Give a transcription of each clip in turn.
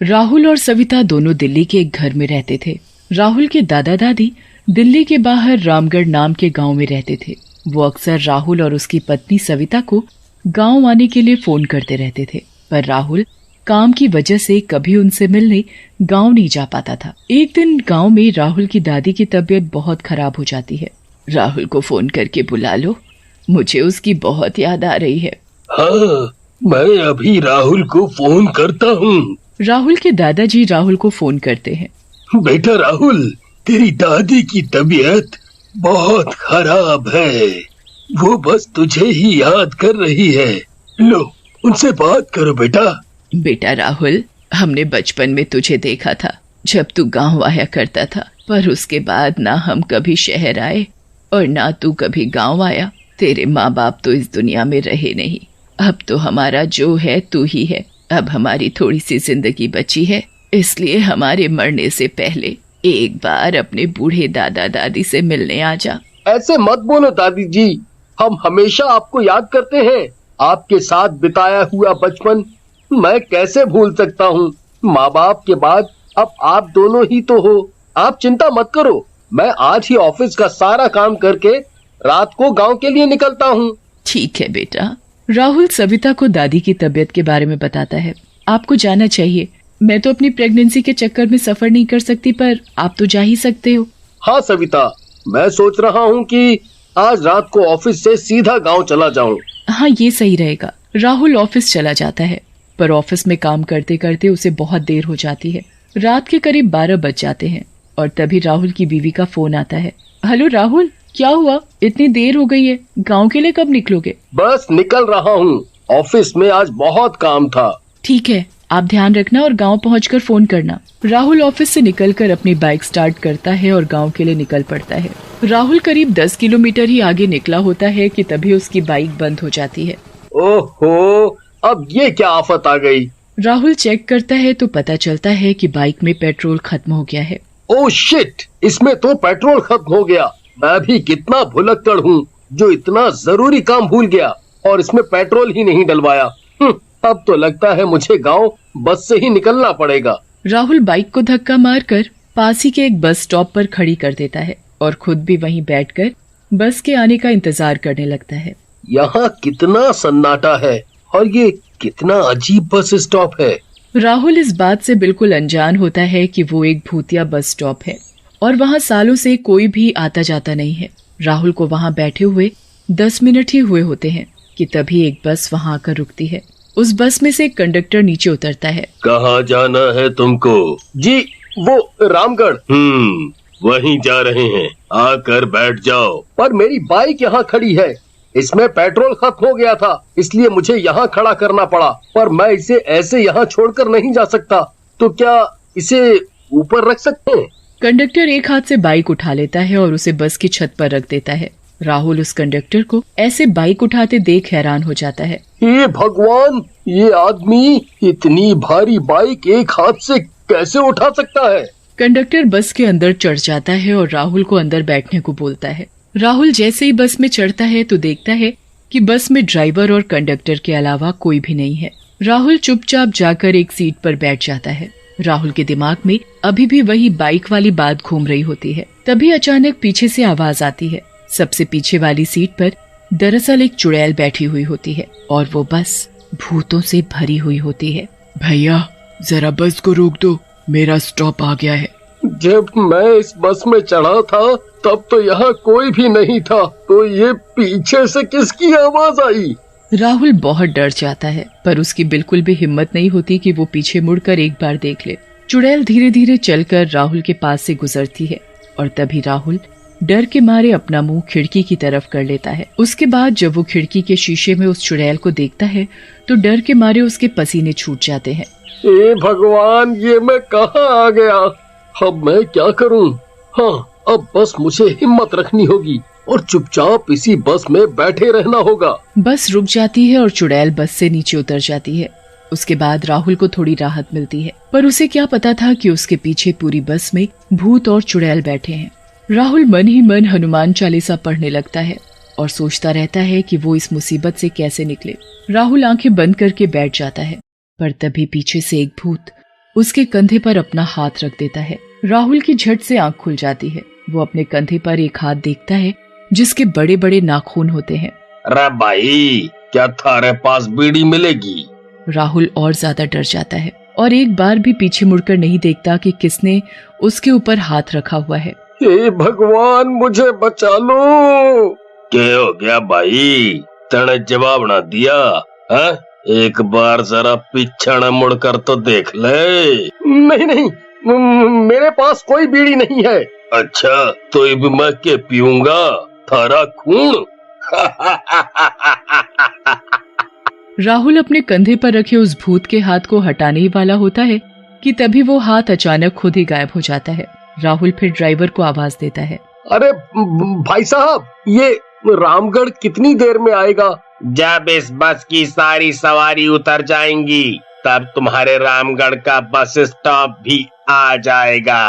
राहुल और सविता दोनों दिल्ली के एक घर में रहते थे। राहुल के दादा दादी दिल्ली के बाहर रामगढ़ नाम के गांव में रहते थे। वो अक्सर राहुल और उसकी पत्नी सविता को गांव आने के लिए फोन करते रहते थे, पर राहुल काम की वजह से कभी उनसे मिलने गांव नहीं जा पाता था। एक दिन गांव में राहुल की दादी की तबीयत बहुत खराब हो जाती है। राहुल को फोन करके बुला लो, मुझे उसकी बहुत याद आ रही है। हाँ, मैं अभी राहुल को फोन करता हूँ। राहुल के दादाजी राहुल को फोन करते हैं। बेटा राहुल, तेरी दादी की तबीयत बहुत खराब है, वो बस तुझे ही याद कर रही है। लो, उनसे बात करो बेटा। बेटा राहुल, हमने बचपन में तुझे देखा था जब तू गांव आया करता था, पर उसके बाद ना हम कभी शहर आए और ना तू कभी गांव आया। तेरे माँ बाप तो इस दुनिया में रहे नहीं, अब तो हमारा जो है तू ही है। अब हमारी थोड़ी सी जिंदगी बची है, इसलिए हमारे मरने से पहले एक बार अपने बूढ़े दादा दादी से मिलने आ जा। ऐसे मत बोलो दादी जी, हम हमेशा आपको याद करते हैं। आपके साथ बिताया हुआ बचपन मैं कैसे भूल सकता हूँ। माँ बाप के बाद अब आप दोनों ही तो हो। आप चिंता मत करो, मैं आज ही ऑफिस का सारा काम करके रात को गांव के लिए निकलता हूँ। ठीक है बेटा। राहुल सविता को दादी की तबीयत के बारे में बताता है। आपको जाना चाहिए, मैं तो अपनी प्रेगनेंसी के चक्कर में सफर नहीं कर सकती, पर आप तो जा ही सकते हो। हाँ सविता, मैं सोच रहा हूँ कि आज रात को ऑफिस से सीधा गांव चला जाऊँ। हाँ, ये सही रहेगा। राहुल ऑफिस चला जाता है, पर ऑफिस में काम करते करते उसे बहुत देर हो जाती है। रात के करीब 12 बज जाते हैं और तभी राहुल की बीवी का फोन आता है। हेलो राहुल, क्या हुआ? इतनी देर हो गई है, गांव के लिए कब निकलोगे? बस निकल रहा हूँ, ऑफिस में आज बहुत काम था। ठीक है, आप ध्यान रखना और गांव पहुंचकर फोन करना। राहुल ऑफिस से निकलकर अपनी बाइक स्टार्ट करता है और गांव के लिए निकल पड़ता है। राहुल करीब 10 किलोमीटर ही आगे निकला होता है कि तभी उसकी बाइक बंद हो जाती है। ओहो, अब ये क्या आफत आ गई। राहुल चेक करता है तो पता चलता है कि बाइक में पेट्रोल खत्म हो गया है। ओह शिट, इसमें तो पेट्रोल खत्म हो गया। मैं भी कितना भुलक्कड़ हूँ जो इतना जरूरी काम भूल गया और इसमें पेट्रोल ही नहीं डलवाया। अब तो लगता है मुझे गांव बस से ही निकलना पड़ेगा। राहुल बाइक को धक्का मारकर पास ही के एक बस स्टॉप पर खड़ी कर देता है और खुद भी वहीं बैठकर बस के आने का इंतजार करने लगता है। यहाँ कितना सन्नाटा है और ये कितना अजीब बस स्टॉप है। राहुल इस बात से बिल्कुल अनजान होता है कि वो एक भूतिया बस स्टॉप है और वहाँ सालों से कोई भी आता जाता नहीं है। राहुल को वहाँ बैठे हुए 10 मिनट ही हुए होते हैं कि तभी एक बस वहाँ आकर रुकती है। उस बस में से एक कंडक्टर नीचे उतरता है। कहाँ जाना है तुमको? जी, वो रामगढ़। वहीं जा रहे हैं, आकर बैठ जाओ। पर मेरी बाइक यहाँ खड़ी है, इसमें पेट्रोल खत्म हो गया था, इसलिए मुझे यहाँ खड़ा करना पड़ा। पर मैं इसे ऐसे यहाँ छोड़कर नहीं जा सकता, तो क्या इसे ऊपर रख सकते हैं? कंडक्टर एक हाथ से बाइक उठा लेता है और उसे बस की छत पर रख देता है। राहुल उस कंडक्टर को ऐसे बाइक उठाते देख हैरान हो जाता है। हे भगवान, ये आदमी इतनी भारी बाइक एक हाथ से कैसे उठा सकता है? कंडक्टर बस के अंदर चढ़ जाता है और राहुल को अंदर बैठने को बोलता है। राहुल जैसे ही बस में चढ़ता है तो देखता है कि बस में ड्राइवर और कंडक्टर के अलावा कोई भी नहीं है। राहुल चुपचाप जाकर एक सीट पर बैठ जाता है। राहुल के दिमाग में अभी भी वही बाइक वाली बात घूम रही होती है। तभी अचानक पीछे से आवाज आती है। सबसे पीछे वाली सीट पर दरअसल एक चुड़ैल बैठी हुई होती है और वो बस भूतों से भरी हुई होती है। भैया, जरा बस को रोक दो, मेरा स्टॉप आ गया है। जब मैं इस बस में चढ़ा था तब तो यहाँ कोई भी नहीं था, तो ये पीछे से किसकी आवाज आई? राहुल बहुत डर जाता है, पर उसकी बिल्कुल भी हिम्मत नहीं होती कि वो पीछे मुड़कर एक बार देख ले। चुड़ैल धीरे धीरे चलकर राहुल के पास से गुजरती है और तभी राहुल डर के मारे अपना मुंह खिड़की की तरफ कर लेता है। उसके बाद जब वो खिड़की के शीशे में उस चुड़ैल को देखता है तो डर के मारे उसके पसीने छूट जाते हैं। हे भगवान, ये मैं कहाँ आ गया? अब मैं क्या करूँ? हाँ, अब बस मुझे हिम्मत रखनी होगी और चुपचाप इसी बस में बैठे रहना होगा। बस रुक जाती है और चुड़ैल बस से नीचे उतर जाती है। उसके बाद राहुल को थोड़ी राहत मिलती है, पर उसे क्या पता था कि उसके पीछे पूरी बस में भूत और चुड़ैल बैठे हैं। राहुल मन ही मन हनुमान चालीसा पढ़ने लगता है और सोचता रहता है कि वो इस मुसीबत से कैसे निकले। राहुल आंखें बंद करके बैठ जाता है, पर तभी पीछे से एक भूत उसके कंधे पर अपना हाथ रख देता है। राहुल की झट से आंख खुल जाती है। वो अपने कंधे पर एक हाथ देखता है जिसके बड़े बड़े नाखून होते हैं। अरे भाई, क्या थारे पास बीड़ी मिलेगी? राहुल और ज्यादा डर जाता है और एक बार भी पीछे मुड़कर नहीं देखता कि किसने उसके ऊपर हाथ रखा हुआ है। हे भगवान, मुझे बचा लो। क्या हो गया भाई? तने जवाब ना दिया? है? एक बार जरा पीछे न मुड़कर तो देख ले। नहीं नहीं, मेरे पास कोई बीड़ी नहीं है। अच्छा, तो अब मैं क्या पीऊंगा? थारा खून? राहुल अपने कंधे पर रखे उस भूत के हाथ को हटाने ही वाला होता है कि तभी वो हाथ अचानक खुद ही गायब हो जाता है। राहुल फिर ड्राइवर को आवाज देता है। अरे भाई साहब, ये रामगढ़ कितनी देर में आएगा? जब इस बस की सारी सवारी उतर जाएंगी तब तुम्हारे रामगढ़ का बस स्टॉप भी आ जाएगा।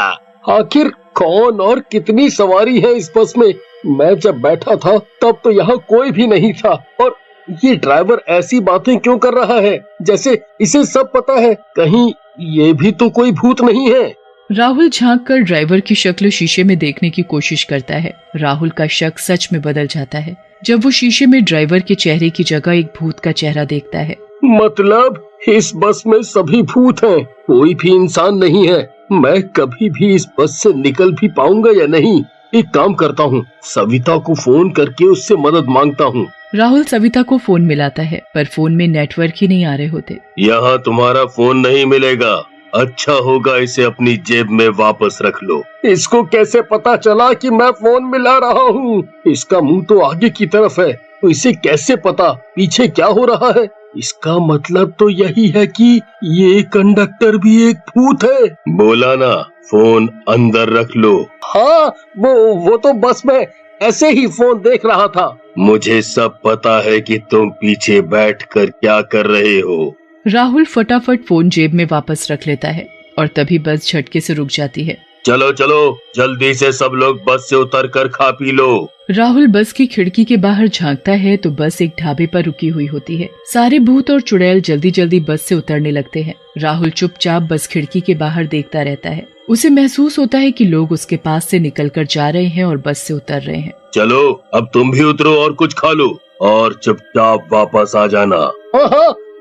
आखिर कौन और कितनी सवारी है इस बस में? मैं जब बैठा था तब तो यहाँ कोई भी नहीं था। और ये ड्राइवर ऐसी बातें क्यों कर रहा है जैसे इसे सब पता है? कहीं ये भी तो कोई भूत नहीं है? राहुल झांक कर ड्राइवर की शक्ल शीशे में देखने की कोशिश करता है। राहुल का शक सच में बदल जाता है जब वो शीशे में ड्राइवर के चेहरे की जगह एक भूत का चेहरा देखता है। मतलब इस बस में सभी भूत हैं, कोई भी इंसान नहीं है। मैं कभी भी इस बस से निकल भी पाऊंगा या नहीं? एक काम करता हूँ, सविता को फोन करके उससे मदद मांगता हूँ। राहुल सविता को फोन मिलाता है पर फोन में नेटवर्क ही नहीं आ रहे होते। यहाँ तुम्हारा फोन नहीं मिलेगा। अच्छा होगा इसे अपनी जेब में वापस रख लो। इसको कैसे पता चला कि मैं फोन मिला रहा हूँ? इसका मुंह तो आगे की तरफ है, तो इसे कैसे पता पीछे क्या हो रहा है? इसका मतलब तो यही है कि ये कंडक्टर भी एक भूत है। बोला ना, फोन अंदर रख लो। हाँ, वो तो बस में ऐसे ही फोन देख रहा था। मुझे सब पता है कि तुम पीछे बैठकर क्या कर रहे हो। राहुल फटाफट फोन जेब में वापस रख लेता है और तभी बस झटके से रुक जाती है। चलो चलो, जल्दी से सब लोग बस से उतरकर खा पी लो। राहुल बस की खिड़की के बाहर झांकता है तो बस एक ढाबे पर रुकी हुई होती है। सारे भूत और चुड़ैल जल्दी जल्दी बस से उतरने लगते हैं। राहुल चुपचाप बस खिड़की के बाहर देखता रहता है। उसे महसूस होता है कि लोग उसके पास से निकलकर जा रहे हैं और बस से उतर रहे हैं। चलो अब तुम भी उतरो और कुछ खा लो और चुपचाप वापस आ जाना।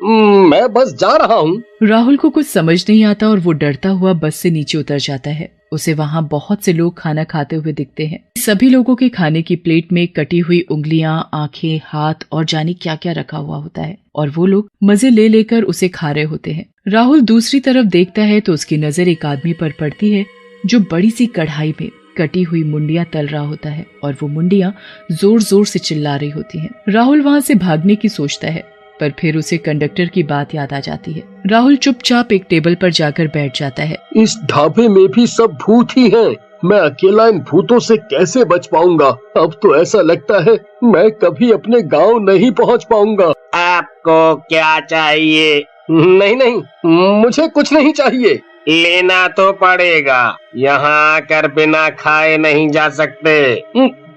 मैं बस जा रहा हूँ। राहुल को कुछ समझ नहीं आता और वो डरता हुआ बस से नीचे उतर जाता है। उसे वहाँ बहुत से लोग खाना खाते हुए दिखते हैं। सभी लोगों के खाने की प्लेट में कटी हुई उंगलियां, आंखें, हाथ और जाने क्या क्या रखा हुआ होता है और वो लोग मजे ले लेकर उसे खा रहे होते हैं। राहुल दूसरी तरफ देखता है तो उसकी नजर एक आदमी पर पड़ती है जो बड़ी सी कढ़ाई में कटी हुई मुंडियां तल रहा होता है और वो मुंडियां जोर जोर से चिल्ला रही होती हैं। राहुल वहाँ से भागने की सोचता है पर फिर उसे कंडक्टर की बात याद आ जाती है। राहुल चुपचाप एक टेबल पर जाकर बैठ जाता है। इस ढाबे में भी सब भूत ही हैं। मैं अकेला इन भूतों से कैसे बच पाऊंगा? अब तो ऐसा लगता है मैं कभी अपने गांव नहीं पहुंच पाऊंगा। आपको क्या चाहिए? नहीं नहीं, मुझे कुछ नहीं चाहिए। लेना तो पड़ेगा, यहाँ आकर बिना खाए नहीं जा सकते।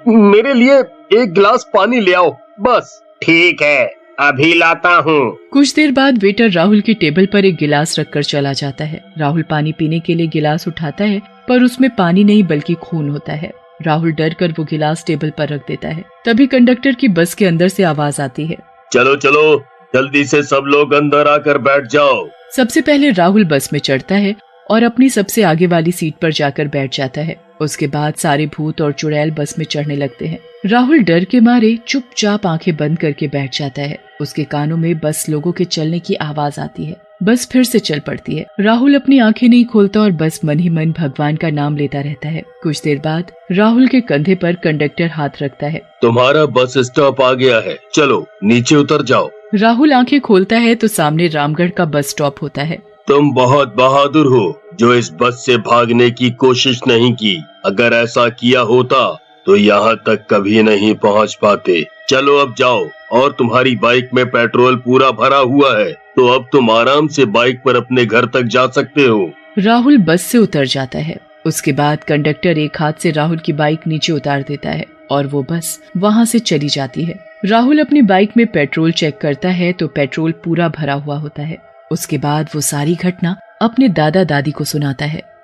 मेरे लिए एक गिलास पानी ले आओ बस। ठीक है, अभी लाता हूँ। कुछ देर बाद वेटर राहुल की टेबल पर एक गिलास रखकर चला जाता है। राहुल पानी पीने के लिए गिलास उठाता है पर उसमें पानी नहीं बल्कि खून होता है। राहुल डर कर वो गिलास टेबल पर रख देता है। तभी कंडक्टर की बस के अंदर से आवाज आती है। चलो चलो, जल्दी से सब लोग अंदर आकर बैठ जाओ। सबसे पहले राहुल बस में चढ़ता है और अपनी सबसे आगे वाली सीट पर जाकर बैठ जाता है। उसके बाद सारे भूत और चुड़ैल बस में चढ़ने लगते हैं। राहुल डर के मारे चुपचाप आंखें बंद करके बैठ जाता है। उसके कानों में बस लोगों के चलने की आवाज आती है। बस फिर से चल पड़ती है। राहुल अपनी आंखें नहीं खोलता और बस मन ही मन भगवान का नाम लेता रहता है। कुछ देर बाद राहुल के कंधे पर कंडक्टर हाथ रखता है। तुम्हारा बस स्टॉप आ गया है, चलो नीचे उतर जाओ। राहुल आंखें खोलता है तो सामने रामगढ़ का बस स्टॉप होता है। तुम बहुत बहादुर हो जो इस बस से भागने की कोशिश नहीं की। अगर ऐसा किया होता तो यहाँ तक कभी नहीं पहुँच पाते। चलो अब जाओ, और तुम्हारी बाइक में पेट्रोल पूरा भरा हुआ है तो अब तुम आराम से बाइक पर अपने घर तक जा सकते हो। राहुल बस से उतर जाता है। उसके बाद कंडक्टर एक हाथ से राहुल की बाइक नीचे उतार देता है और वो बस वहाँ से चली जाती है। राहुल अपनी बाइक में पेट्रोल चेक करता है तो पेट्रोल पूरा भरा हुआ होता है। उसके बाद वो सारी घटना अपने दादा दादी को सुनाता है।